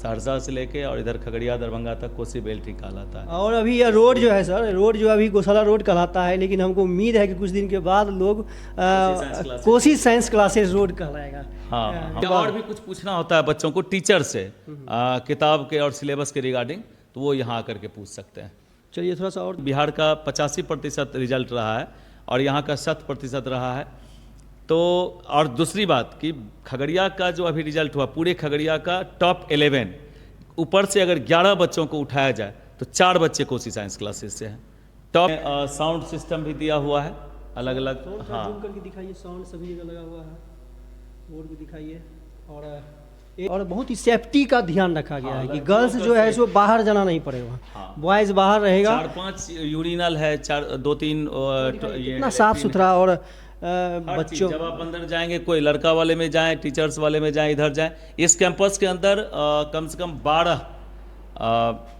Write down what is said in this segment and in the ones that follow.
सहरसा से लेके और इधर खगड़िया दरभंगा तक कोसी बेल्ट ही कहलाता है। और अभी यह रोड जो है सर, रोड जो अभी गौशाला रोड कहलाता है, लेकिन हमको उम्मीद है कि कुछ दिन के बाद लोग कोसी साइंस क्लासेस रोड कहलाएगा। हाँ, और भी कुछ पूछना होता है बच्चों को टीचर से किताब के और सिलेबस के रिगार्डिंग, तो वो यहाँ आकर के पूछ सकते हैं। चलिए थोड़ा सा और। बिहार का 85% रिजल्ट रहा है और यहाँ का 100% रहा है। तो और दूसरी बात कि खगड़िया का जो अभी रिजल्ट हुआ, पूरे खगड़िया का टॉप 11 ऊपर से अगर 11 बच्चों को उठाया जाए तो 4 बच्चे कोसी साइंस क्लासेस से हैं। टॉप साउंड सिस्टम भी दिया हुआ है अलग अलग। हाँ, जूम करके दिखाइए, साउंड सभी जगह लगा हुआ है, बोर्ड भी दिखाइए। और बहुत ही सेफ्टी का ध्यान रखा गया है कि गर्ल्स जो है सो बाहर जाना नहीं पड़ेगा, बॉयज बाहर रहेगा। 4-5 यूरिनल है, 2-3 इतना साफ सुथरा। और बच्चों जब आप अंदर जाएंगे, कोई लड़का वाले में जाएं, टीचर्स वाले में जाएं, इधर जाएं, इस कैंपस के अंदर कम से कम 12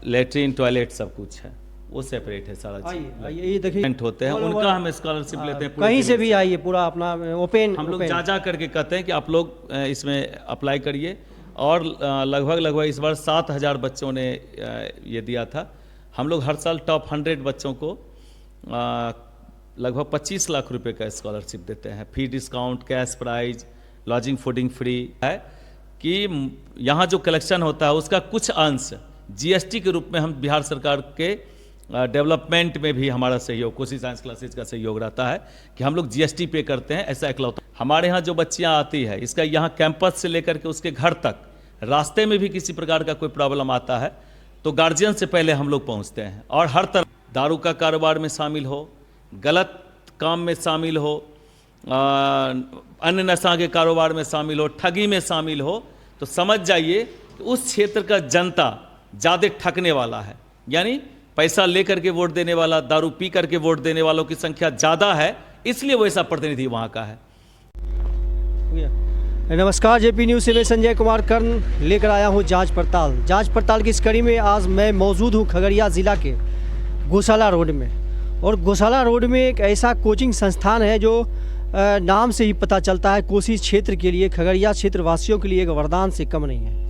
लेटरिन टॉयलेट सब कुछ है, वो सेपरेट है सारा चीज। ये देखिए होते हैं, उनका हम स्कॉलरशिप लेते हैं। कहीं से भी आइए, पूरा अपना ओपन। हम लोग जा करके कहते हैं कि आप लोग इसमें अप्लाई करिए। और लगभग इस बार 7,000 बच्चों ने ये दिया था। हम लोग हर साल टॉप 100 बच्चों को लगभग 25 लाख रुपए का स्कॉलरशिप देते हैं। Fee discount, cash prize, lodging fooding free है। कि यहाँ जो कलेक्शन होता है उसका कुछ अंश जीएसटी के रूप में हम बिहार सरकार के डेवलपमेंट में भी हमारा सहयोग, कोसी साइंस क्लासेज का सहयोग रहता है कि हम लोग जीएसटी पे करते हैं। ऐसा इकलौता हमारे यहाँ जो बच्चियाँ आती है, इसका यहाँ कैंपस से लेकर के उसके घर तक रास्ते में भी किसी प्रकार का कोई प्रॉब्लम आता है तो गार्जियन से पहले हम लोग पहुँचते हैं। और हर तरह दारू का कारोबार में शामिल हो, गलत काम में शामिल हो, अन्य नशा के कारोबार में शामिल हो, ठगी में शामिल हो, तो समझ जाइए कि उस क्षेत्र का जनता ज़्यादा ठगने वाला है। यानी पैसा लेकर के वोट देने वाला, दारू पी करके वोट देने वालों की संख्या ज़्यादा है, इसलिए वो ऐसा प्रतिनिधि वहाँ का है। नमस्कार, जेपी न्यूज़ से मैं संजय कुमार कर्ण लेकर आया हूँ जांच पड़ताल की इस कड़ी में आज मैं मौजूद हूँ खगड़िया ज़िला के गौशाला रोड में। और गौशाला रोड में एक ऐसा कोचिंग संस्थान है जो नाम से ही पता चलता है कोसी क्षेत्र के लिए, खगड़िया क्षेत्र वासियों के लिए एक वरदान से कम नहीं है।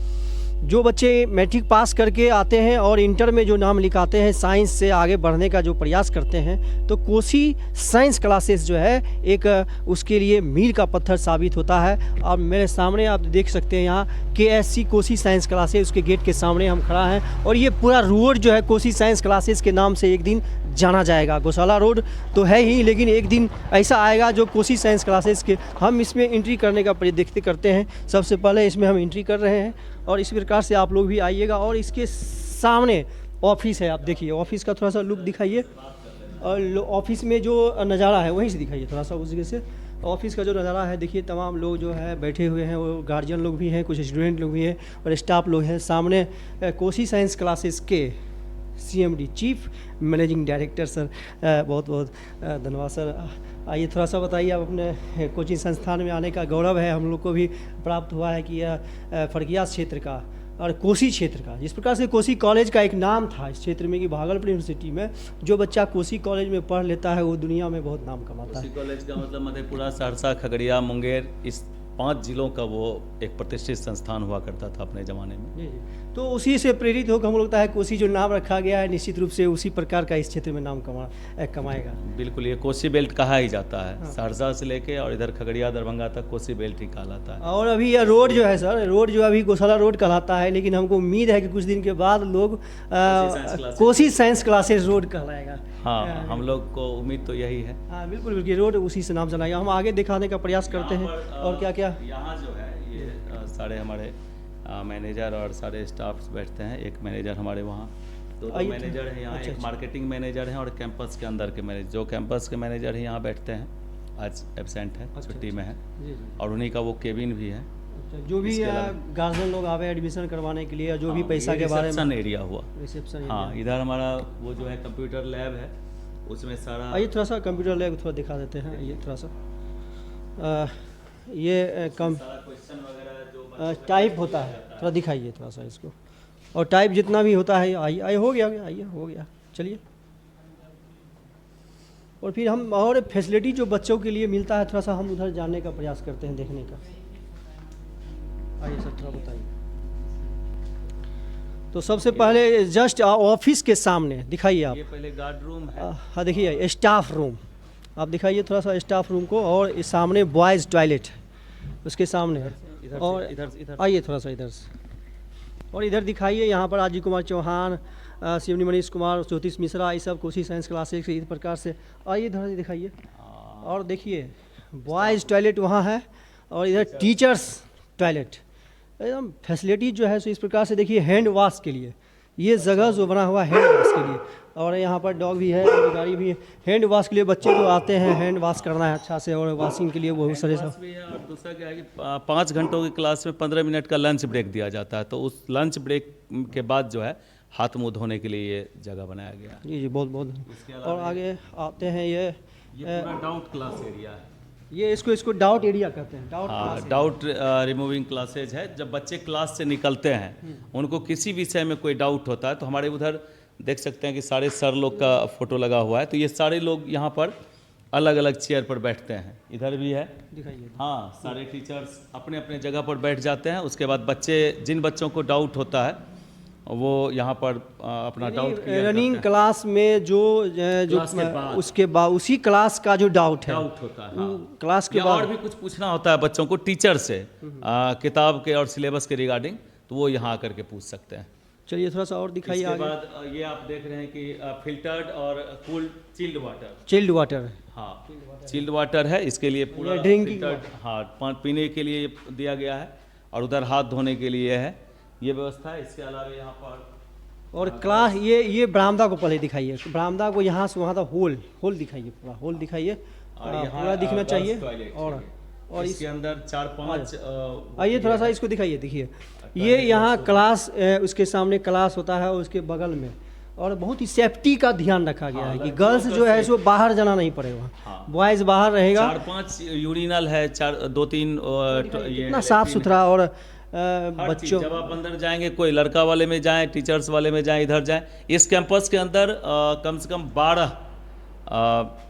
जो बच्चे मैट्रिक पास करके आते हैं और इंटर में जो नाम लिखाते हैं, साइंस से आगे बढ़ने का जो प्रयास करते हैं, तो कोसी साइंस क्लासेस जो है एक उसके लिए मील का पत्थर साबित होता है। और मेरे सामने आप देख सकते हैं यहाँ KSC कोसी साइंस क्लासेस, उसके गेट के सामने हम खड़ा हैं। और ये पूरा रोड जो है कोसी साइंस क्लासेस के नाम से एक दिन जाना जाएगा। गौशाला रोड तो है ही, लेकिन एक दिन ऐसा आएगा जो कोसी साइंस क्लासेस के, हम इसमें एंट्री करने का देखते करते हैं। सबसे पहले इसमें हम एंट्री कर रहे हैं और इस प्रकार से आप लोग भी आइएगा। और इसके सामने ऑफिस है, आप देखिए ऑफिस का थोड़ा सा लुक दिखाइए। और ऑफिस में जो नज़ारा है वहीं से दिखाइए थोड़ा सा, उस जगह से ऑफिस का जो नज़ारा है देखिए। तमाम लोग जो है बैठे हुए हैं, वो गार्जियन लोग भी हैं, कुछ स्टूडेंट लोग भी हैं और स्टाफ लोग हैं। सामने कोसी साइंस क्लासेस के CMD chief managing director sir, बहुत बहुत धन्यवाद सर। आइए थोड़ा सा बताइए, आप अपने कोचिंग संस्थान में आने का गौरव है हम लोग को भी प्राप्त हुआ है कि यह फड़किया क्षेत्र का और कोसी क्षेत्र का, जिस प्रकार से कोसी कॉलेज का एक नाम था इस क्षेत्र में कि भागलपुर यूनिवर्सिटी में जो बच्चा कोसी कॉलेज में पढ़ लेता है वो दुनिया में बहुत नाम कमाता है। कोसी कॉलेज का मतलब मधेपुरा, सहरसा, खगड़िया, मुंगेर, इस 5 जिलों का वो एक प्रतिष्ठित संस्थान हुआ करता था अपने ज़माने में। जी। तो उसी से प्रेरित होकर हम लगता है कोसी जो नाम रखा गया है निश्चित रूप से उसी प्रकार का इस क्षेत्र में नाम कमाएगा। बिल्कुल, ये कोसी बेल्ट कहा ही जाता है। हाँ। सहरसा से लेके और इधर खगड़िया दरभंगा तक कोसी बेल्ट ही कहलाता है। और अभी यह रोड जो है सर, रोड जो अभी गौशाला रोड कहलाता है, लेकिन हमको उम्मीद है कि कुछ दिन के बाद लोग कोसी साइंस क्लासेस रोड कहलाएगा। हाँ, हम लोग को उम्मीद तो यही है। हाँ बिल्कुल बिल्कुल, रोड उसी से नाम चलाएगा। हम आगे दिखाने का प्रयास करते हैं। और क्या क्या यहाँ जो है ये सारे हमारे मैनेजर और सारे स्टाफ्स बैठते हैं। एक मैनेजर हमारे वहाँ, 2 मैनेजर हैं यहाँ। एक मार्केटिंग मैनेजर हैं और कैंपस के अंदर के मैनेजर, जो कैंपस के मैनेजर हैं यहाँ बैठते हैं। आज एब्सेंट है, छुट्टी में है। और उन्हीं का वो केबिन भी है। जो भी गार्जियन लोग आवे एडमिशन करवाने के लिए, जो भी पैसा के बारे में एरिया हुआ रिसेप्शन। हाँ, इधर हमारा वो जो है कंप्यूटर लैब है, उसमें सारा। आइए थोड़ा सा कंप्यूटर लैब थोड़ा दिखा देते हैं। ये थोड़ा सा ये कम टाइप होता है, थोड़ा दिखाइए थोड़ा सा इसको। और टाइप जितना भी होता है, आइए हो गया, आइए हो गया, चलिए। और फिर हम और फैसिलिटी जो बच्चों के लिए मिलता है, थोड़ा सा हम उधर जाने का प्रयास करते हैं, देखने का। आइए सर थोड़ा बताइए। तो सबसे पहले जस्ट ऑफिस के सामने दिखाइए आप। ये पहले गार्ड रूम है। हाँ देखिए स्टाफ रूम, आप दिखाइए थोड़ा सा स्टाफ रूम को, और इस सामने बॉयज़ टॉयलेट उसके सामने। इधर और से, इधर आइए थोड़ा सा इधर से, और इधर दिखाइए यहाँ पर राजीव कुमार चौहान, शिवनी मनीष कुमार, ज्योतिष मिश्रा, ये सब कोचिंग साइंस क्लासेस इस प्रकार से। आइए इधर से दिखाइए, और देखिए बॉयज़ टॉयलेट वहाँ है, और इधर टीचर्स टॉयलेट। एकदम फैसिलिटी जो है सो इस प्रकार से। देखिए हैंड वॉश के लिए ये जगह जो बना हुआ है हैंड वॉश के लिए, और यहाँ पर डॉग भी है और गाड़ी भी है। हैंड वॉश के लिए बच्चे जो आते हैं हैंड वॉश करना है अच्छा से, और वॉशिंग के लिए बहुत सारे सब भी है। और दूसरा क्या है कि 5 घंटों की क्लास में 15 मिनट का लंच ब्रेक दिया जाता है, तो उस लंच ब्रेक के बाद जो है हाथ मुंह धोने के लिए ये जगह बनाया गया है। जी बहुत बहुत। और आगे आते हैं ये पूरा डाउट क्लास एरिया है। ये इसको डाउट एरिया कहते हैं। डाउट रिमूविंग क्लासेज है। जब बच्चे क्लास से निकलते हैं, उनको किसी विषय में कोई डाउट होता है, तो हमारे उधर देख सकते हैं कि सारे सर लोग का फोटो लगा हुआ है, तो ये सारे लोग यहाँ पर अलग अलग चेयर पर बैठते हैं। इधर भी है, दिखाइए। हाँ, सारे टीचर्स अपने अपने जगह पर बैठ जाते हैं। उसके बाद बच्चे, जिन बच्चों को डाउट होता है, वो यहाँ पर अपना डाउट रनिंग क्लास में जो क्लास के बाद। उसके बाद उसी क्लास का जो डाउट होता है, हाँ। क्लास के या बाद और भी कुछ पूछना होता है बच्चों को टीचर से, किताब के और सिलेबस के रिगार्डिंग, तो वो यहाँ आकर के पूछ सकते हैं। चलिए थोड़ा सा और दिखाइए इसके आगे। बाद ये आप देख रहे हैं कि फिल्टर्ड और cooled chilled water. Chilled water, हाँ, चिल्ड वाटर है। इसके लिए पूरा ड्रिंकिंग filtered, हाँ, पीने के लिए दिया गया है, और उधर हाथ धोने के लिए है ये व्यवस्था है। इसके अलावा यहाँ पर और क्लास ये बरामदा को पहले दिखाइए। बरामदा को यहाँ से वहाँ तक होल दिखाइए, पूरा होल दिखाइए, पूरा दिखना चाहिए। और इसके अंदर 4-5 आइए थोड़ा सा इसको दिखाइए। देखिए ये यहाँ क्लास, उसके सामने क्लास होता है, और उसके बगल में, और बहुत ही सेफ्टी का ध्यान रखा गया है कि गर्ल्स जो है सो बाहर जाना नहीं पड़ेगा, बॉयज़ बाहर रहेगा। 4-5 यूरिनल है, 2-3 ये इतना साफ सुथरा। और बच्चों, जब आप अंदर जाएंगे, कोई लड़का वाले में जाएं, टीचर्स वाले में जाएं, इधर जाएं, इस कैंपस के अंदर कम से कम 12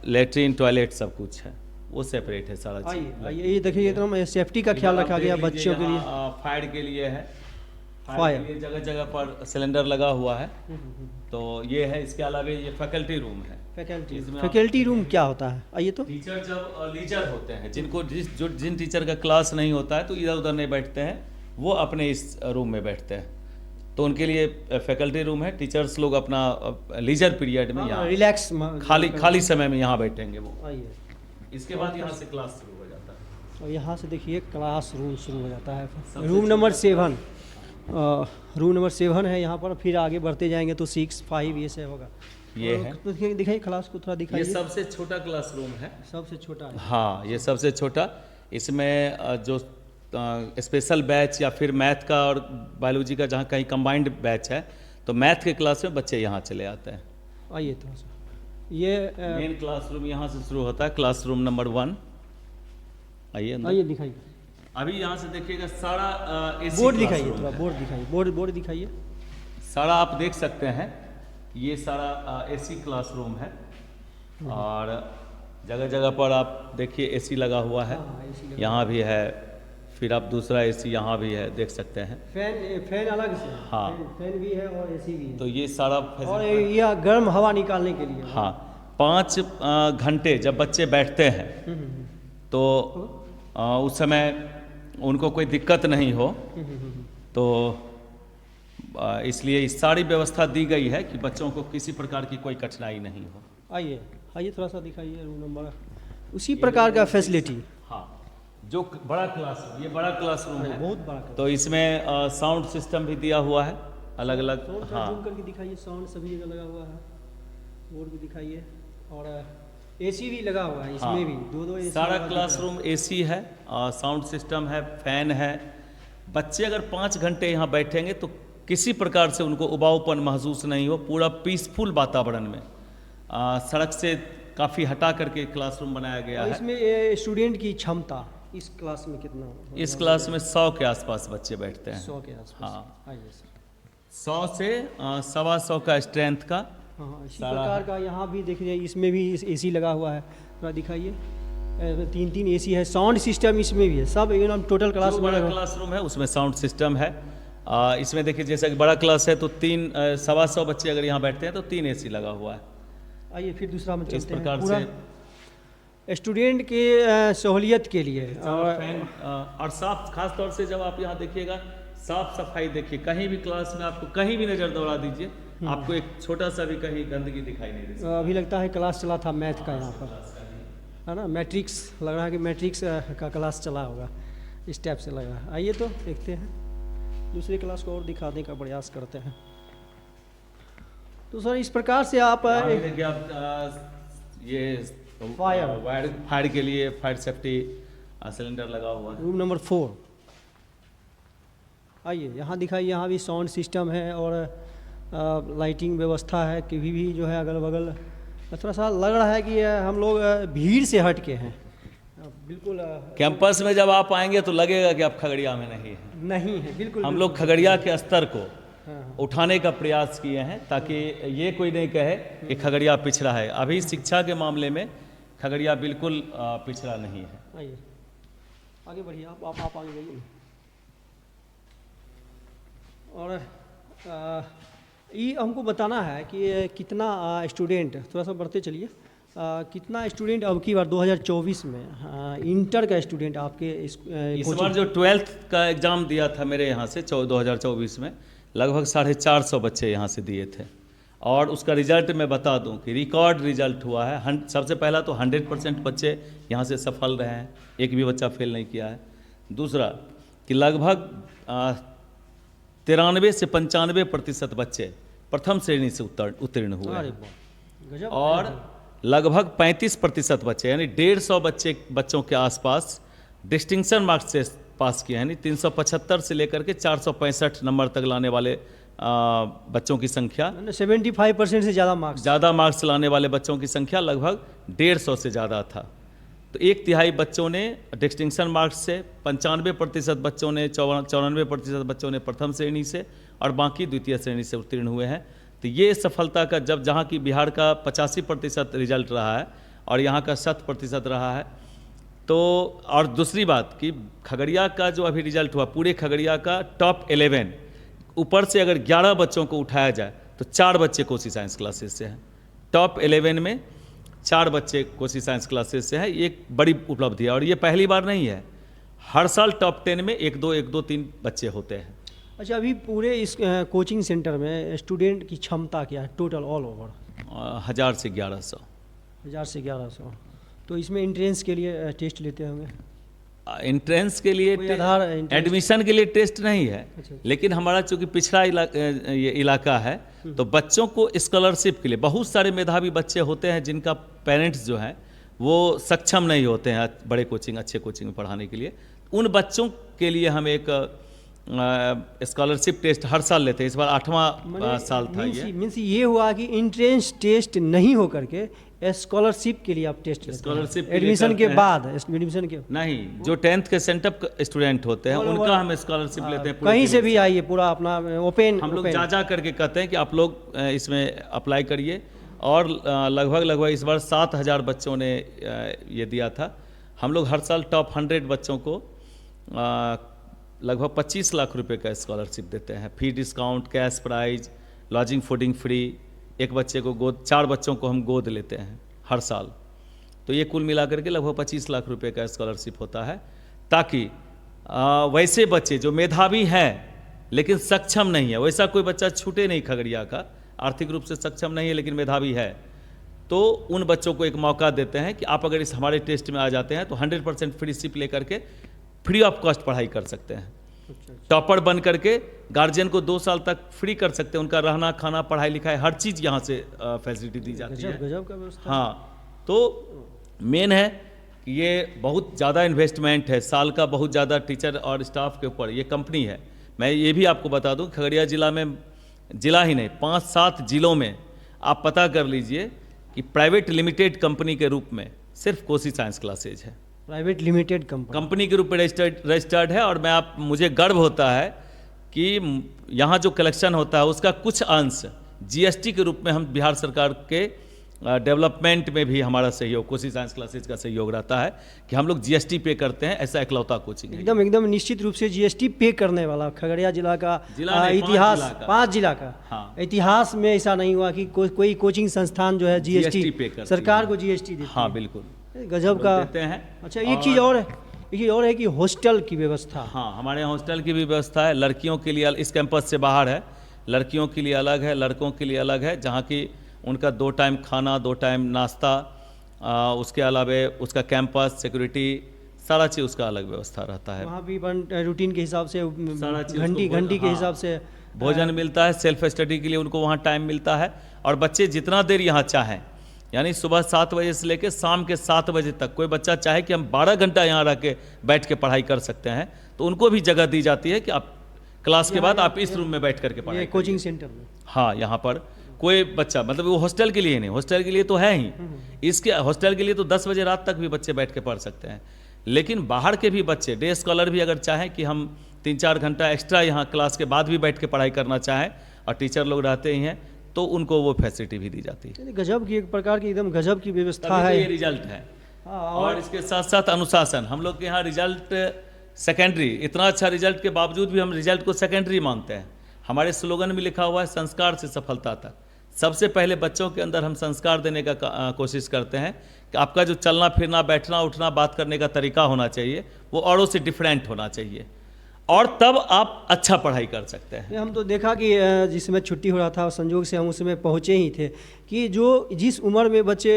लेटरिन टॉयलेट सब कुछ है, वो सेपरेट है सारा चीज। आइए ये देखिए, एकदम सेफ्टी का ख्याल रखा गया बच्चों के लिए। फायर के लिए है, फायर के लिए जगह जगह पर सिलेंडर लगा हुआ है, तो ये है। इसके अलावा ये फैकल्टी रूम है। फैकल्टी रूम क्या होता है? आइए तो। टीचर जब लीजर होते हैं, जिन टीचर का क्लास नहीं होता है, तो इधर उधर नहीं बैठते हैं, वो अपने इस रूम में बैठते हैं, तो उनके लिए फैकल्टी रूम है। टीचर्स लोग अपना लीजर पीरियड में यहाँ रिलैक्स खाली समय में यहाँ बैठेंगे वो। आइए, इसके बाद यहाँ से क्लास शुरू हो जाता है, और यहाँ से देखिए क्लास रूम शुरू हो जाता है। रूम नंबर 7, रूम नंबर 7 है यहाँ पर। फिर आगे बढ़ते जाएंगे तो 6, 5 ये से होगा। ये है, तो दिखाइए क्लास को थोड़ा दिखाइए। ये सबसे छोटा क्लास रूम है, सबसे छोटा है। हाँ, ये सबसे छोटा। इसमें जो स्पेशल बैच या फिर मैथ का और बायोलॉजी का जहाँ कहीं कंबाइंड बैच है, तो मैथ के क्लास में बच्चे यहाँ चले आते हैं। आइए थोड़ा सा, ये मेन क्लासरूम यहाँ से शुरू होता है, क्लासरूम नंबर 1। आइए दिखाइए। अभी यहाँ से देखिएगा सारा बोर्ड दिखाइए, थोड़ा बोर्ड दिखाइए, बोर्ड दिखाइए। सारा आप देख सकते हैं, ये सारा एसी क्लासरूम है, और जगह जगह पर आप देखिए एसी लगा हुआ है। यहाँ भी है, फिर आप दूसरा एसी यहाँ भी है, देख सकते हैं। फैन अलग से, हाँ, फैन भी है और एसी भी है। तो ये सारा, और यह गर्म हवा निकालने के लिए। हाँ, 5 घंटे जब बच्चे बैठते हैं, तो उस समय उनको कोई दिक्कत नहीं हो, तो इसलिए इस सारी व्यवस्था दी गई है कि बच्चों को किसी प्रकार की कोई कठिनाई नहीं हो। आइए थोड़ा सा दिखाइए रूम नंबर, उसी प्रकार का फैसिलिटी। हाँ, जो बड़ा क्लासरूम, ये बड़ा क्लासरूम है, बहुत बड़ा। तो इसमें साउंड सिस्टम भी दिया हुआ है अलग अलग। हाँ, जूम करके दिखाइए, साउंड सभी जगह लगा हुआ है। बोर्ड भी दिखाइए, और एसी भी लगा हुआ है इसमें। हाँ, भी दो एसी। सारा क्लासरूम एसी है, साउंड सिस्टम है, फैन है। बच्चे अगर 5 घंटे यहाँ बैठेंगे तो किसी प्रकार से उनको उबाऊपन महसूस नहीं हो, पूरा पीसफुल वातावरण में। सड़क से काफ़ी हटा करके क्लासरूम बनाया गया है। इसमें स्टूडेंट की क्षमता इस क्लास में कितना? इस क्लास में 100 के आसपास बच्चे बैठते हैं। 100 के आसपास। हाँ, आइए सर। 100 से 125 का स्ट्रेंथ का। हाँ, इसी प्रकार का यहाँ भी देखिए, इसमें भी एसी लगा हुआ है, थोड़ा दिखाइए। 3 एसी है, साउंड सिस्टम इसमें भी है, सब एकदम टोटल क्लास। बड़ा क्लासरूम है, उसमें साउंड सिस्टम है, इसमें देखिए जैसा कि बड़ा क्लास है तो 100 बच्चे अगर यहाँ बैठते हैं तो 3 AC लगा हुआ है। आइए फिर दूसरा में इस चलते हैं। प्रकार पूरा से स्टूडेंट के सहूलियत के लिए फैन और साफ, खास तौर से जब आप यहाँ देखिएगा साफ सफाई देखिए, कहीं भी क्लास में आपको कहीं भी नज़र दौड़ा दीजिए आपको एक छोटा सा भी कहीं गंदगी दिखाई नहीं देती। अभी लगता है क्लास चला था मैथ का यहाँ पर, है ना, मैट्रिक्स लग रहा है कि मैट्रिक्स का क्लास चला होगा, इस टाइप से लग रहा है। आइए तो देखते हैं दूसरी क्लास को और दिखाने का प्रयास करते हैं। तो सर इस प्रकार से आप देखिए आप ये फायर के लिए फायर सेफ्टी सिलेंडर लगा हुआ है। रूम नंबर 4 आइए यहाँ दिखाइए, यहाँ भी साउंड सिस्टम है और लाइटिंग व्यवस्था है, कभी भी जो है अगल बगल थोड़ा सा लग रहा है कि हम लोग भीड़ से हट के हैं बिल्कुल। कैंपस में जब आप आएंगे तो लगेगा कि आप खगड़िया में नहीं है। बिल्कुल हम लोग खगड़िया के स्तर को हाँ। उठाने का प्रयास किए हैं ताकि ये कोई नहीं कहे कि खगड़िया पिछड़ा है। अभी शिक्षा के मामले में खगड़िया बिल्कुल पिछड़ा नहीं है। आइए आगे बढ़िए, आप आगे जाइए। और ये हमको बताना है कि कितना स्टूडेंट, थोड़ा सा बढ़ते चलिए, कितना स्टूडेंट अब की बार 2024 में इंटर का स्टूडेंट आपके इस बार जो 12th का एग्ज़ाम दिया था मेरे यहाँ से 2024 में लगभग 450 बच्चे यहाँ से दिए थे। और उसका रिजल्ट मैं बता दूं कि रिकॉर्ड रिजल्ट हुआ है। सबसे पहला तो 100% बच्चे यहाँ से सफल रहे हैं, एक भी बच्चा फेल नहीं किया है। दूसरा कि लगभग 93 से 95% बच्चे प्रथम श्रेणी से उत्तीर्ण हुए हैं और लगभग 35% बच्चे यानी 150 बच्चों के आसपास डिस्टिंक्शन मार्क्स से पास किए, यानी 375 से लेकर के 465 नंबर तक लाने वाले बच्चों की संख्या, 75% से ज़्यादा मार्क्स लाने वाले बच्चों की संख्या लगभग 150 से ज़्यादा था। तो 1/3 बच्चों ने डिस्टिंक्शन मार्क्स से, 95% बच्चों ने, 94% बच्चों ने प्रथम श्रेणी से और बाकी द्वितीय श्रेणी से उत्तीर्ण हुए हैं। तो ये सफलता का, जब जहाँ की बिहार का 85% रिजल्ट रहा है और यहाँ का 100% रहा है, तो और दूसरी बात कि खगड़िया का जो अभी रिजल्ट हुआ, पूरे खगड़िया का टॉप 11 ऊपर से अगर 11 बच्चों को उठाया जाए तो 4 बच्चे कोसी साइंस क्लासेस से हैं। टॉप 11 में 4 बच्चे कोसी साइंस क्लासेस से हैं। ये एक बड़ी उपलब्धि है और ये पहली बार नहीं है, हर साल टॉप 10 में 1-2-3 बच्चे होते हैं। अच्छा, अभी पूरे इस कोचिंग सेंटर में स्टूडेंट की क्षमता क्या है टोटल ऑल ओवर? 1000 से 1100। 1000 से 1100। तो इसमें एंट्रेंस के लिए टेस्ट लेते होंगे? एंट्रेंस के लिए एडमिशन के लिए टेस्ट नहीं है। अच्छा। लेकिन हमारा चूँकि पिछड़ा इलाका है तो बच्चों को स्कॉलरशिप के लिए, बहुत सारे मेधावी बच्चे होते हैं जिनका पेरेंट्स जो हैं वो सक्षम नहीं होते हैं बड़े कोचिंग, अच्छे कोचिंग में पढ़ाने के लिए। उन बच्चों के लिए हम एक स्कॉलरशिप टेस्ट हर साल लेते हैं। इस बार 8वां साल था। मीन्स ये हुआ कि एंट्रेंस टेस्ट नहीं हो करके स्कॉलरशिप के लिए आप टेस्ट लेते हैं? स्कॉलरशिप एडमिशन के बाद, एडमिशन के नहीं, जो 10th के सेंटअप स्टूडेंट होते हैं उनका हम स्कॉलरशिप लेते हैं। कहीं से भी आइए, पूरा अपना ओपन, हम लोग जा करके कहते हैं कि आप लोग इसमें अप्लाई करिए। और लगभग इस बार 7000 बच्चों ने ये दिया था। हम लोग हर साल टॉप 100 बच्चों को लगभग 25 लाख रुपए का स्कॉलरशिप देते हैं। Fee discount, cash prize, lodging fooding free, एक बच्चे को गोद, 4 बच्चों को हम गोद लेते हैं हर साल। तो ये कुल मिलाकर के लगभग 25 लाख रुपए का स्कॉलरशिप होता है, ताकि वैसे बच्चे जो मेधावी हैं लेकिन सक्षम नहीं है, वैसा कोई बच्चा छूटे नहीं खगड़िया का, आर्थिक रूप से सक्षम नहीं है लेकिन मेधावी है, तो उन बच्चों को एक मौका देते हैं कि आप अगर इस हमारे टेस्ट में आ जाते हैं तो 100% फ्री शिप लेकर के फ्री ऑफ कॉस्ट पढ़ाई कर सकते हैं। टॉपर बन करके गार्जियन को 2 साल तक फ्री कर सकते हैं, उनका रहना, खाना, पढ़ाई लिखाई हर चीज़ यहाँ से फैसिलिटी दी जाती है। गजब का व्यवस्था। हाँ, तो मेन है कि ये बहुत ज़्यादा इन्वेस्टमेंट है, साल का बहुत ज़्यादा टीचर और स्टाफ के ऊपर ये कंपनी है। मैं ये भी आपको बता दूं, खगड़िया जिला में, जिला ही नहीं 5-7 जिलों में आप पता कर लीजिए कि प्राइवेट लिमिटेड कंपनी के रूप में सिर्फ कोसी साइंस क्लासेज है। प्राइवेट लिमिटेड कंपनी के रूप में रजिस्टर्ड है। और मुझे गर्व होता है कि यहाँ जो कलेक्शन होता है उसका कुछ अंश जीएसटी के रूप में हम बिहार सरकार के डेवलपमेंट में भी हमारा सहयोग, कोसी साइंस क्लासेज का सहयोग रहता है कि हम लोग जीएसटी पे करते हैं, ऐसा इकलौता कोचिंग है। एकदम एकदम निश्चित रूप से जीएसटी पे करने वाला खगड़िया जिला का नहीं, इतिहास, 5 जिला का हाँ। इतिहास में ऐसा नहीं हुआ कि कोई कोचिंग संस्थान जो है जीएसटी पे करती सरकार है। को जीएसटी देती हाँ है। बिल्कुल गजब का देते हैं। अच्छा, एक चीज़ और है कि हॉस्टल की व्यवस्था। हाँ, हमारे यहाँ हॉस्टल की भी व्यवस्था है। लड़कियों के लिए इस कैंपस से बाहर है, लड़कियों के लिए अलग है, लड़कों के लिए अलग है, जहाँ की उनका 2 टाइम खाना, 2 टाइम नाश्ता, उसके अलावा उसका कैंपस, सिक्योरिटी, सारा चीज़ उसका अलग व्यवस्था रहता है। वहाँ भी रूटीन के हिसाब से, सारा चीज़ घंटी के हिसाब से भोजन मिलता है, सेल्फ स्टडी के लिए उनको वहाँ टाइम मिलता है। और बच्चे जितना देर यहाँ चाहें, यानी सुबह 7 बजे से लेकर शाम के 7 बजे तक, कोई बच्चा चाहे कि हम 12 घंटा यहाँ रह के बैठ के पढ़ाई कर सकते हैं, तो उनको भी जगह दी जाती है कि आप क्लास के बाद आप इस रूम में बैठ करके पढ़ाई कोचिंग सेंटर में। हाँ, यहाँ पर कोई बच्चा, मतलब वो हॉस्टल के लिए नहीं, हॉस्टल के लिए तो है ही, इसके हॉस्टल के लिए तो 10 बजे रात तक भी बच्चे बैठ के पढ़ सकते हैं। लेकिन बाहर के भी बच्चे, डे स्कॉलर भी अगर चाहें कि हम 3-4 घंटा एक्स्ट्रा यहाँ क्लास के बाद भी बैठ के पढ़ाई करना चाहें, और टीचर लोग रहते ही हैं, तो उनको वो फैसिलिटी भी दी जाती है। गजब की, एक प्रकार की एकदम गजब की व्यवस्था है। ये रिजल्ट है। और इसके साथ साथ अनुशासन, हम लोग के यहाँ रिजल्ट सेकेंडरी, इतना अच्छा रिजल्ट के बावजूद भी हम रिजल्ट को सेकेंडरी मानते हैं। हमारे स्लोगन में लिखा हुआ है, संस्कार से सफलता तक। सबसे पहले बच्चों के अंदर हम संस्कार देने का कोशिश करते हैं कि आपका जो चलना फिरना, बैठना उठना, बात करने का तरीका होना चाहिए, वो औरों से डिफरेंट होना चाहिए, और तब आप अच्छा पढ़ाई कर सकते हैं। हम तो देखा कि जिस समय छुट्टी हो रहा था, संजोग से हम उस समय पहुँचे ही थे, कि जिस उम्र में बच्चे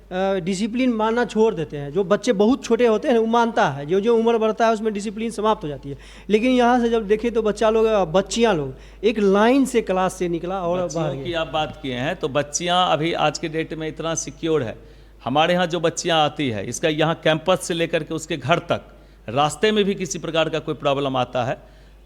डिसिप्लिन मानना छोड़ देते हैं, जो बच्चे बहुत छोटे होते हैं वो मानता है, जो उम्र बढ़ता है उसमें डिसिप्लिन समाप्त हो जाती है। लेकिन यहाँ से जब देखें तो बच्चियाँ लोग एक लाइन से क्लास से निकला और बाहर की आप बात किए हैं, तो बच्चियाँ अभी आज के डेट में इतना सिक्योर है। हमारे यहाँ जो बच्चियाँ आती है, इसका यहाँ कैंपस से लेकर के उसके घर तक, रास्ते में भी किसी प्रकार का कोई प्रॉब्लम आता है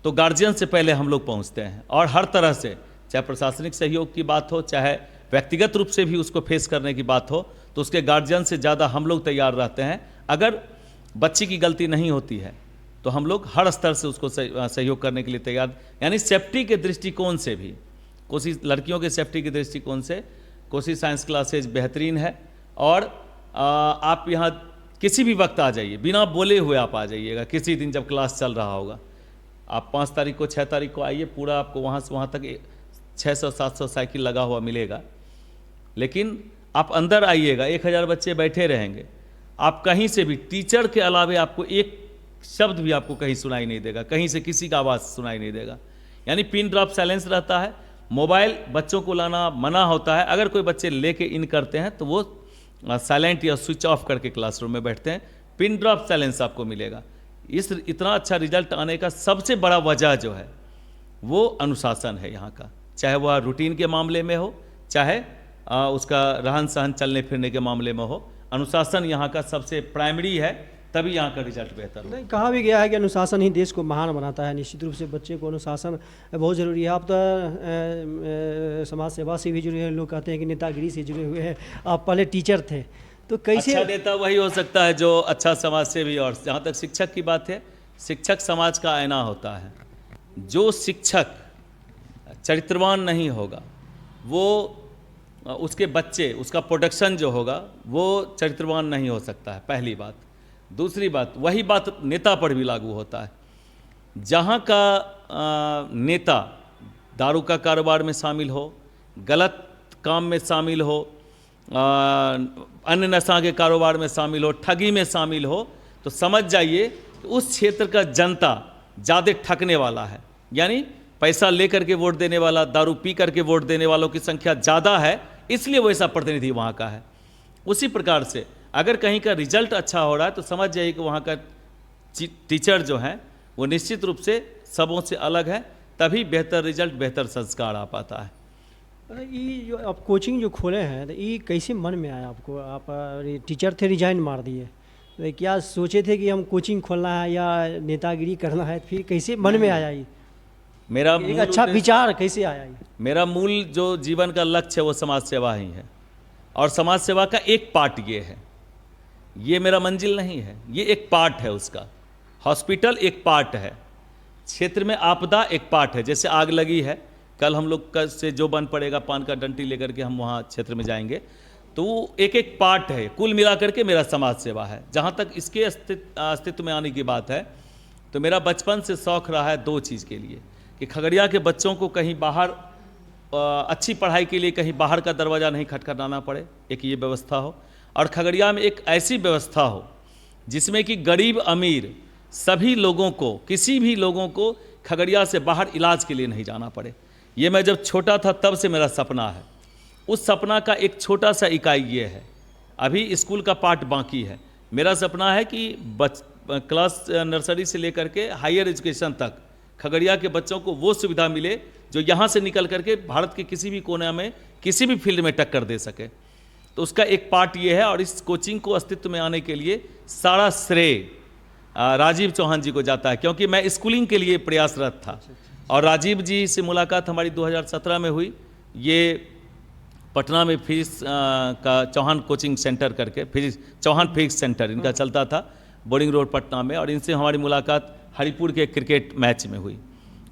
तो गार्जियन से पहले हम लोग पहुँचते हैं, और हर तरह से, चाहे प्रशासनिक सहयोग की बात हो, चाहे व्यक्तिगत रूप से भी उसको फेस करने की बात हो, तो उसके गार्जियन से ज़्यादा हम लोग तैयार रहते हैं। अगर बच्ची की गलती नहीं होती है तो हम लोग हर स्तर से उसको सहयोग करने के लिए तैयार, यानी सेफ्टी के दृष्टिकोण से भी, कोसी लड़कियों के सेफ्टी के दृष्टिकोण से कोसी साइंस क्लासेज बेहतरीन है। और आप यहाँ किसी भी वक्त आ जाइए, बिना बोले हुए आप आ जाइएगा। किसी दिन जब क्लास चल रहा होगा, आप 5 तारीख को, 6 तारीख को आइए, पूरा आपको वहाँ से वहाँ तक 600-700 साइकिल लगा हुआ मिलेगा। लेकिन आप अंदर आइएगा, 1000 बच्चे बैठे रहेंगे, आप कहीं से भी, टीचर के अलावे आपको एक शब्द भी आपको कहीं सुनाई नहीं देगा, कहीं से किसी का आवाज़ सुनाई नहीं देगा। यानी पिन ड्रॉप साइलेंस रहता है। मोबाइल बच्चों को लाना मना होता है, अगर कोई बच्चे लेके इन करते हैं तो वो साइलेंट या स्विच ऑफ करके क्लासरूम में बैठते हैं। पिन ड्रॉप साइलेंस आपको मिलेगा। इतना अच्छा रिजल्ट आने का सबसे बड़ा वजह जो है वो अनुशासन है यहाँ का, चाहे वह रूटीन के मामले में हो, चाहे उसका रहन सहन, चलने फिरने के मामले में हो। अनुशासन यहाँ का सबसे प्राइमरी है, तभी यहाँ का रिजल्ट बेहतर हो। नहीं, कहा भी गया है कि अनुशासन ही देश को महान बनाता है। निश्चित रूप से बच्चे को अनुशासन बहुत ज़रूरी है। आप तो समाज सेवा से भी जुड़े हैं, लोग कहते हैं कि नेतागिरी से जुड़े हुए हैं, आप पहले टीचर थे, तो कैसे? अच्छा नेता वही हो सकता है जो अच्छा समाज सेवी। और जहाँ तक शिक्षक की बात है, शिक्षक समाज का आईना होता है। जो शिक्षक चरित्रवान नहीं होगा, वो उसके बच्चे, उसका प्रोडक्शन जो होगा वो चरित्रवान नहीं हो सकता है, पहली बात। दूसरी बात, वही बात नेता पर भी लागू होता है। जहाँ का नेता दारू का कारोबार में शामिल हो, गलत काम में शामिल हो, अन्य नशा के कारोबार में शामिल हो, ठगी में शामिल हो, तो समझ जाइए कि उस क्षेत्र का जनता ज़्यादा ठगने वाला है। यानी पैसा लेकर के वोट देने वाला, दारू पी करके वोट देने वालों की संख्या ज़्यादा है, इसलिए वो ऐसा प्रतिनिधि वहाँ का है। उसी प्रकार से अगर कहीं का रिजल्ट अच्छा हो रहा है तो समझ जाइए कि वहाँ का टीचर जो है वो निश्चित रूप से सबों से अलग है, तभी बेहतर रिजल्ट, बेहतर संस्कार आ पाता है। ये जो आप कोचिंग जो खोले हैं, तो ये कैसे मन में आया आपको? आप टीचर थे, रिजाइन मार दिए, तो क्या सोचे थे कि हम कोचिंग खोलना है या नेतागिरी करना है? फिर कैसे मन में आया ये? मेरा एक अच्छा विचार कैसे आया ये? मेरा मूल जो जीवन का लक्ष्य है वो समाज सेवा ही है, और समाज सेवा का एक पार्ट ये है। ये मेरा मंजिल नहीं है, ये एक पार्ट है उसका। हॉस्पिटल एक पार्ट है, क्षेत्र में आपदा एक पार्ट है। जैसे आग लगी है, कल हम लोग का से जो बन पड़ेगा, पान का डंटी लेकर के हम वहाँ क्षेत्र में जाएंगे, तो वो एक एक पार्ट है, कुल मिला करके मेरा समाज सेवा है। जहाँ तक इसके अस्तित्व में आने की बात है, तो मेरा बचपन से शौक़ रहा है दो चीज़ के लिए, कि खगड़िया के बच्चों को कहीं बाहर अच्छी पढ़ाई के लिए कहीं बाहर का दरवाज़ा नहीं खटखटाना पड़े, एक ये व्यवस्था हो, और खगड़िया में एक ऐसी व्यवस्था हो जिसमें कि गरीब अमीर सभी लोगों को, किसी भी लोगों को खगड़िया से बाहर इलाज के लिए नहीं जाना पड़े। ये मैं जब छोटा था तब से मेरा सपना है। उस सपना का एक छोटा सा इकाई ये है, अभी स्कूल का पार्ट बाकी है। मेरा सपना है कि क्लास नर्सरी से लेकर के हायर एजुकेशन तक खगड़िया के बच्चों को वो सुविधा मिले जो यहाँ से निकल करके भारत के किसी भी कोने में किसी भी फील्ड में टक्कर दे सके। तो उसका एक पार्ट ये है, और इस कोचिंग को अस्तित्व में आने के लिए सारा श्रेय राजीव चौहान जी को जाता है, क्योंकि मैं स्कूलिंग के लिए प्रयासरत था। और राजीव जी से मुलाकात हमारी 2017 में हुई। ये पटना में फिजिक्स का चौहान कोचिंग सेंटर करके चौहान फिजिक्स सेंटर इनका चलता था, बोर्डिंग रोड पटना में, और इनसे हमारी मुलाकात हरिपुर के क्रिकेट मैच में हुई।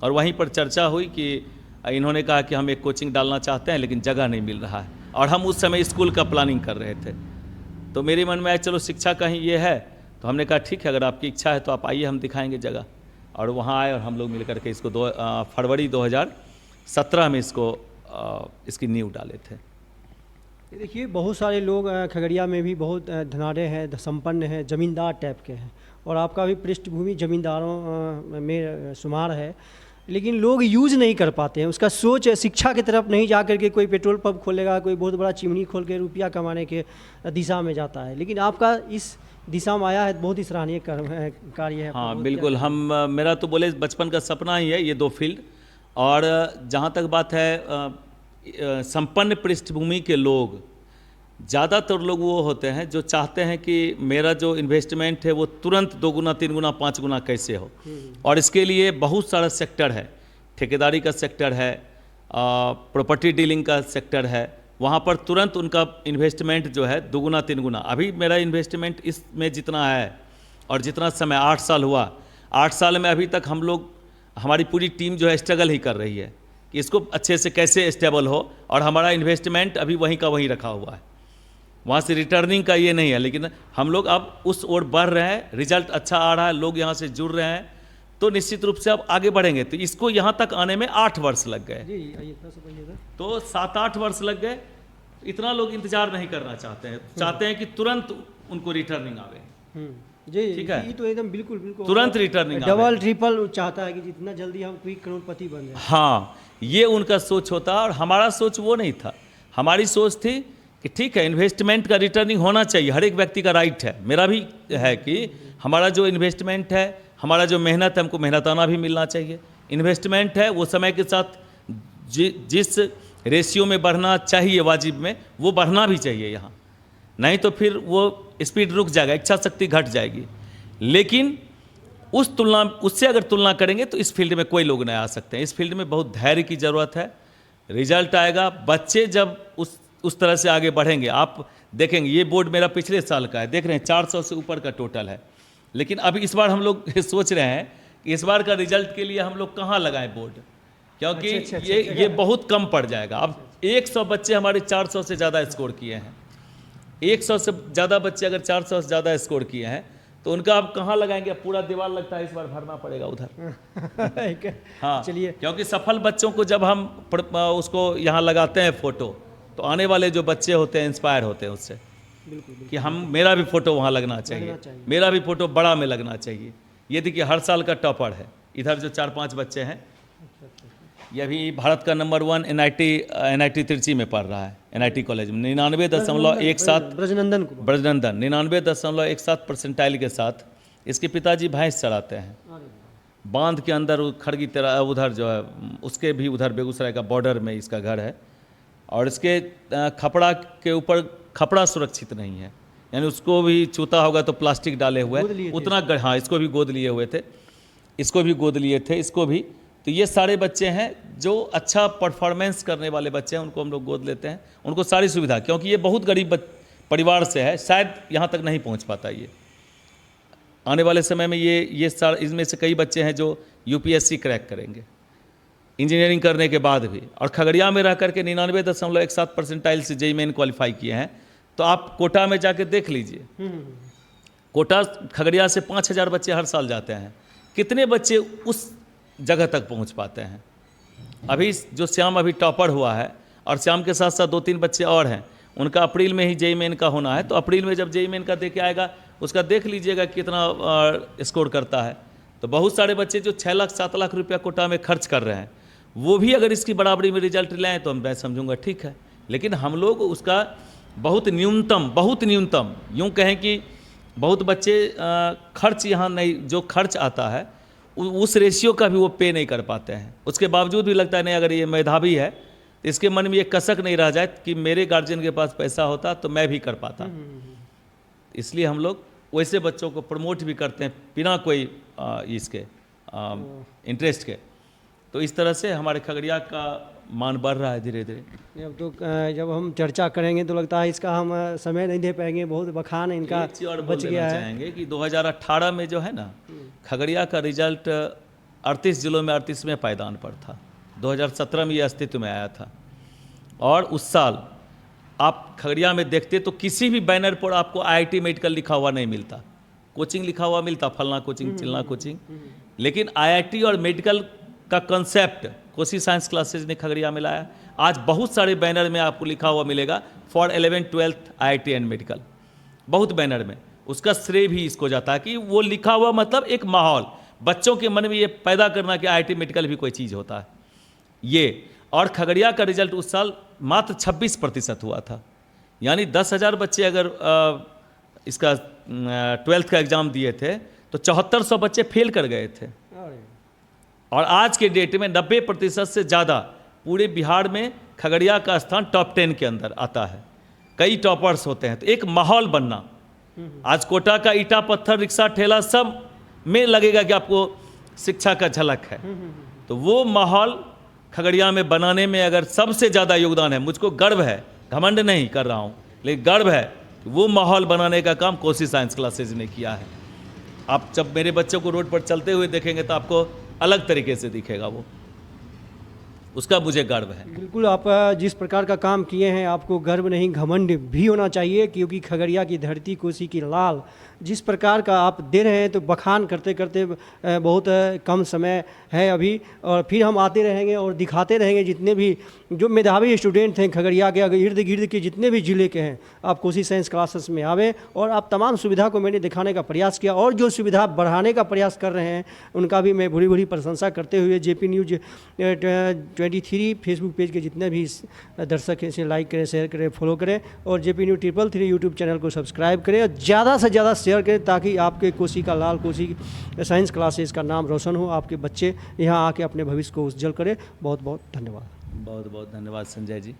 और वहीं पर चर्चा हुई कि इन्होंने कहा कि हम एक कोचिंग डालना चाहते हैं लेकिन जगह नहीं मिल रहा है, और हम उस समय स्कूल का प्लानिंग कर रहे थे। तो मेरे मन में आया चलो शिक्षा का ही ये है, तो हमने कहा ठीक है, अगर आपकी इच्छा है तो आप आइए, हम दिखाएंगे जगह। और वहाँ आए और हम लोग मिल करके इसको फरवरी 2017 में इसकी नींव डाले थे। देखिए, बहुत सारे लोग खगड़िया में भी बहुत धनाढ़ हैं, संपन्न हैं, ज़मींदार टाइप के हैं, और आपका भी पृष्ठभूमि ज़मींदारों में शुमार है, लेकिन लोग यूज़ नहीं कर पाते हैं। उसका सोच शिक्षा की तरफ नहीं जा करके कोई पेट्रोल पंप खोलेगा, कोई बहुत बड़ा चिमनी खोल के रुपया कमाने के दिशा में जाता है, लेकिन आपका इस दिशा में आया है, बहुत ही सराहनीय कार्य है। हाँ बिल्कुल, मेरा तो बोले बचपन का सपना ही है ये दो फील्ड। और जहाँ तक बात है संपन्न पृष्ठभूमि के लोग, ज़्यादातर लोग वो होते हैं जो चाहते हैं कि मेरा जो इन्वेस्टमेंट है वो तुरंत 2 गुना 3 गुना 5 गुना कैसे हो, और इसके लिए बहुत सारा सेक्टर है। ठेकेदारी का सेक्टर है, प्रॉपर्टी डीलिंग का सेक्टर है, वहाँ पर तुरंत उनका इन्वेस्टमेंट जो है 2 गुना 3 गुना। अभी मेरा इन्वेस्टमेंट इसमें जितना है और जितना समय 8 साल हुआ, 8 साल में अभी तक हम लोग, हमारी पूरी टीम जो है स्ट्रगल ही कर रही है कि इसको अच्छे से कैसे स्टेबल हो, और हमारा इन्वेस्टमेंट अभी वहीं का वहीं रखा हुआ है, वहाँ से रिटर्निंग का ये नहीं है। लेकिन हम लोग अब उस ओर बढ़ रहे हैं, रिजल्ट अच्छा आ रहा है, लोग यहाँ से जुड़ रहे हैं, तो निश्चित रूप से अब आगे बढ़ेंगे। तो इसको यहाँ तक आने में 8 वर्ष लग गए, तो 7-8 वर्ष लग गए। इतना लोग इंतजार नहीं करना चाहते हैं, चाहते हैं कि तुरंत उनको रिटर्निंग आवे। जी ठीक है, ये तो एकदम बिल्कुल तुरंत रिटर्निंग, डबल ट्रिपल चाहता है कि जितना जल्दी हम क्विक करोड़पति बन जाए। हाँ, ये उनका सोच होता है, और हमारा सोच वो नहीं था। हमारी सोच थी कि ठीक है, इन्वेस्टमेंट का रिटर्निंग होना चाहिए, हर एक व्यक्ति का राइट है, मेरा भी है कि हमारा जो इन्वेस्टमेंट है, हमारा जो मेहनत है, हमको मेहनताना भी मिलना चाहिए। इन्वेस्टमेंट है वो समय के साथ जिस रेशियो में बढ़ना चाहिए वाजिब में, वो बढ़ना भी चाहिए यहाँ, नहीं तो फिर वो स्पीड रुक जाएगा, इच्छा शक्ति घट जाएगी। लेकिन उससे अगर तुलना करेंगे तो इस फील्ड में कोई लोग नहीं आ सकते हैं। इस फील्ड में बहुत धैर्य की ज़रूरत है, रिजल्ट आएगा। बच्चे जब उस तरह से आगे बढ़ेंगे, आप देखेंगे, ये बोर्ड मेरा पिछले साल का है, देख रहे हैं 400 से ऊपर का टोटल है। लेकिन अब इस बार हम लोग सोच रहे हैं कि इस बार का रिजल्ट के लिए हम लोग कहाँ लगाएं बोर्ड, क्योंकि ये बहुत कम पड़ जाएगा। अब 100 बच्चे हमारे 400 से ज़्यादा स्कोर किए हैं, 100 से ज़्यादा बच्चे अगर 400 से ज़्यादा स्कोर किए हैं तो उनका आप कहाँ लगाएंगे? पूरा दीवार लगता है इस बार भरना पड़ेगा उधर। हाँ चलिए, क्योंकि सफल बच्चों को जब हम उसको यहाँ लगाते हैं फोटो, तो आने वाले जो बच्चे होते हैं इंस्पायर होते हैं उससे, बिल्कुल कि मेरा भी फोटो वहाँ लगना चाहिए, मेरा भी फोटो बड़ा में लगना चाहिए। ये देखिए हर साल का टॉपर है, इधर जो 4-5 बच्चे हैं, ये अभी भारत का नंबर 1 NIT तिरची में पढ़ रहा है, NIT कॉलेज में 99.17 ब्रजनंदन 99.17 परसेंटाइल के साथ। इसके पिताजी भैंस चराते हैं बांध के अंदर, खड़गी तरह उधर जो है, उसके भी उधर बेगूसराय का बॉर्डर में इसका घर है। और इसके खपड़ा के ऊपर खपड़ा सुरक्षित नहीं है, यानी उसको भी छूता होगा तो प्लास्टिक डाले हुए उतना। हाँ, इसको भी गोद लिए हुए थे, इसको भी गोद लिए थे, इसको भी। तो ये सारे बच्चे हैं जो अच्छा परफॉर्मेंस करने वाले बच्चे हैं, उनको हम लोग गोद लेते हैं, उनको सारी सुविधा, क्योंकि ये बहुत गरीब परिवार से है, शायद यहाँ तक नहीं पहुँच पाता। ये आने वाले समय में ये सारे, इसमें से कई बच्चे हैं जो UPSC क्रैक करेंगे इंजीनियरिंग करने के बाद भी। और खगड़िया में रह करके 99.17 परसेंटाइल से JEE मेन क्वालिफाई किए हैं, तो आप कोटा में जाके देख लीजिए। कोटा खगड़िया से 5,000 बच्चे हर साल जाते हैं, कितने बच्चे उस जगह तक पहुंच पाते हैं। अभी जो श्याम अभी टॉपर हुआ है, और श्याम के साथ साथ 2-3 बच्चे और हैं, उनका अप्रैल में ही जेईई मेन का होना है, तो अप्रैल में जब जेईई मेन का दे के आएगा, उसका देख लीजिएगा कितना स्कोर करता है। तो बहुत सारे बच्चे जो 6 लाख 7 लाख रुपया कोटा में खर्च कर रहे हैं, वो भी अगर इसकी बराबरी में रिजल्ट लाएँ तो मैं समझूंगा ठीक है। लेकिन हम लोग उसका बहुत न्यूनतम यूँ कहें कि बहुत बच्चे खर्च यहाँ नहीं, जो खर्च आता है उस रेशियो का भी वो पे नहीं कर पाते हैं। उसके बावजूद भी लगता है नहीं, अगर ये मेधावी है तो इसके मन में ये कसक नहीं रह जाए कि मेरे गार्जियन के पास पैसा होता तो मैं भी कर पाता। इसलिए हम लोग वैसे बच्चों को प्रमोट भी करते हैं बिना कोई इसके इंटरेस्ट के। तो इस तरह से हमारे खगड़िया का मान बढ़ रहा है धीरे धीरे। अब तो जब हम चर्चा करेंगे तो लगता है इसका हम समय नहीं दे पाएंगे, बहुत बखान इनका एक चीज़ और बच गया है। चाहेंगे कि 2018 में जो है ना, खगड़िया का रिजल्ट 38 जिलों में 38वें पायदान पर था। 2017 में ये अस्तित्व में आया था, और उस साल आप खगड़िया में देखते तो किसी भी बैनर पर आपको IIT मेडिकल लिखा हुआ नहीं मिलता, कोचिंग लिखा हुआ मिलता, फलना कोचिंग चिलना कोचिंग, लेकिन IIT और मेडिकल का कंसेप्ट कोसी साइंस क्लासेज ने खगड़िया में लाया। आज बहुत सारे बैनर में आपको लिखा हुआ मिलेगा for 11th-12th IIT and medical, बहुत बैनर में। उसका श्रेय भी इसको जाता है कि वो लिखा हुआ मतलब एक माहौल, बच्चों के मन में ये पैदा करना कि IIT मेडिकल भी कोई चीज़ होता है ये। और खगड़िया का रिजल्ट उस साल मात्र 26% हुआ था, यानी 10,000 बच्चे अगर इसका 12th का एग्ज़ाम दिए थे तो 7400 बच्चे फेल कर गए थे। और आज के डेट में 90% से ज़्यादा पूरे बिहार में खगड़िया का स्थान टॉप 10 के अंदर आता है। कई टॉपर्स होते हैं, तो एक माहौल बनना। आज कोटा का ईटा पत्थर रिक्शा ठेला सब में लगेगा कि आपको शिक्षा का झलक है, तो वो माहौल खगड़िया में बनाने में अगर सबसे ज़्यादा योगदान है, मुझको गर्व है, घमंड नहीं कर रहा हूँ, लेकिन गर्व है कि वो माहौल बनाने का काम कोसी साइंस क्लासेज ने किया है। आप जब मेरे बच्चों को रोड पर चलते हुए देखेंगे तो आपको अलग तरीके से दिखेगा, वो उसका मुझे गर्व है। बिल्कुल, आप जिस प्रकार का काम किए हैं आपको गर्व नहीं घमंड भी होना चाहिए, क्योंकि खगड़िया की धरती, कोसी की लाल, जिस प्रकार का आप दे रहे हैं तो बखान करते करते बहुत कम समय है अभी, और फिर हम आते रहेंगे और दिखाते रहेंगे। जितने भी जो मेधावी स्टूडेंट हैं खगड़िया के इर्द गिर्द के जितने भी ज़िले के हैं, आप कोसी साइंस क्लासेस में आवें, और आप तमाम सुविधा को मैंने दिखाने का प्रयास किया, और जो सुविधा बढ़ाने का प्रयास कर रहे हैं उनका भी मैं बड़ी प्रशंसा करते हुए JP News 23 फेसबुक पेज के जितने भी दर्शक हैं इसे लाइक करें, शेयर करें, फॉलो करें, और JP News 333 यूट्यूब चैनल को सब्सक्राइब करें, और ज़्यादा से ज़्यादा शेयर करें, ताकि आपके कोसी का लाल, कोसी साइंस क्लासेस का नाम रोशन हो, आपके बच्चे यहाँ आके अपने भविष्य को उज्जवल करें। बहुत बहुत धन्यवाद। बहुत बहुत धन्यवाद संजय जी।